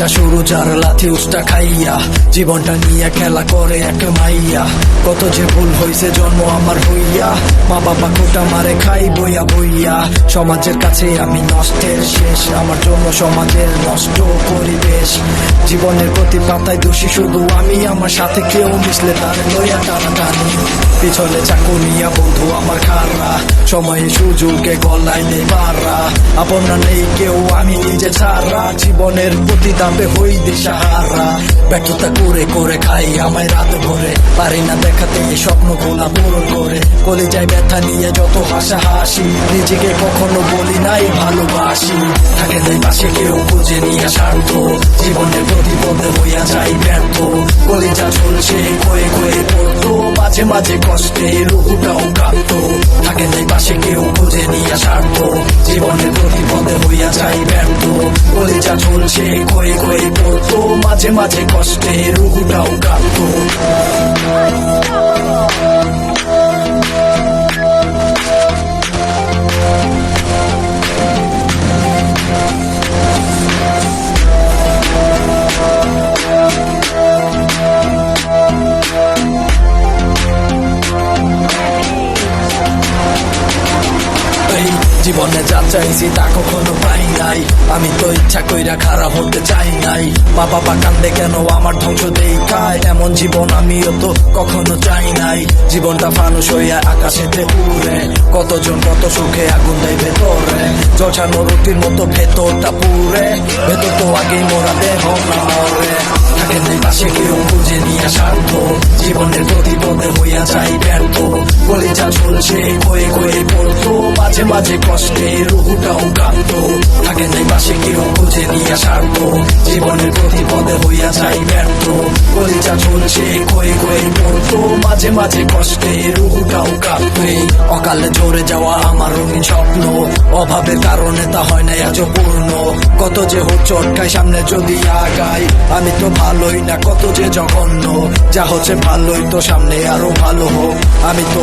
এটা শুরু যার লাথি উষ্টা খাইয়া, জীবনটা নিয়ে খেলা করে এক মাইয়া। কত যে ভুল হইছে জন্ম আমার হইয়া, মা বাবা কোটা মারে খাই বইয়া বইয়া। সমাজের কাছে আমি নষ্টের শেষ, আমার জন্য সমাজের নষ্ট পরিবেশ। জীবনের প্রতি পাতায় দোষী শুধু আমি, আমার সাথে কেউ মিশলে তার লইয়া টানাটানি। পিছনে চাকু নিয়া বন্ধু আমার খারা, সময়ে সুযোগে গলায় নেই পারা। আপনা নেই কেউ আমি নিজে ছাড়া, জীবনের প্রতি দাপে হই দিশাহারা। ব্যর্থতা করে করে খাই আমায় রাত ভরে, পারি না দেখাতে এই স্বপ্ন গোলা পূরণ করে। কলিজায় ব্যথা নিয়ে যত হাসাহাসি, নিজেকে কখনো বলি নাই ভালোবাসি। থাকে নাই পাশে কেউ খুঁজে নিয়ে স্বার্থ, জীবনের প্রতি পদে হইয়া যাই ব্যর্থ। কলিজা চলছে কয়ে কয়ে পড়তো, মাঝে মাঝে কষ্টে রুহুটাও কাঁদতো। থাকে নাই পাশে কেউ খুঁজে নিয়ে স্বার্থ, জীবনের প্রতি পদে হইয়া যাই ব্যর্থ। কলিজা চলছে কয়ে কয়ে পড়তো, মাঝে মাঝে কষ্টে রুহুটাও কাঁদতো। জীবনে যা চাইছি তা কখনো পাই নাই, আমি তো ইচ্ছা কইরা খারাপ হতে চাই নাই। মা বাবা কান্দে কেন আমার ধ্বংস দেখায়, এমন জীবন আমিও তো কখনো চাই নাই। জীবনটা ফানুস হইয়া আকাশেতে উড়ে, কতজন কত সুখে আগুন দেয় ভেতরে। জলছানো রুটির মতো ভেতরটা পুরে, ভেতর তো আগেই মোরা দেহ না মরে। থাকে নেই পাশে কেউ খুঁজে নিয়ে স্বার্থ, জীবনের প্রতি পদে হইয়া যাই ব্যর্থ। কলিজা চলছে কয়ে কয়ে পড়তো, মাঝে মাঝে কষ্টে রুহুটাও কাঁদতো। থাকে নাই পাশে কেউ খুঁজে নিয়ে স্বার্থ, জীবনের প্রতি পদে হইয়া যাই ব্যর্থ। কলিজা চলছে কয়ে কয়ে পড়তো, মাঝে মাঝে কষ্টে রুহুটাও কাঁদতো। অকালে ঝরে যাওয়া আমার রঙিন স্বপ্ন, অভাবের কারণে তা হয় না আজও পূর্ণ। কত যে চটকায় সামনে যদি আগাই, আমি তো ভালোই না কত যে জঘন্য। যা হচ্ছে ভালোই তো সামনে আরো ভালো হোক, আমি তো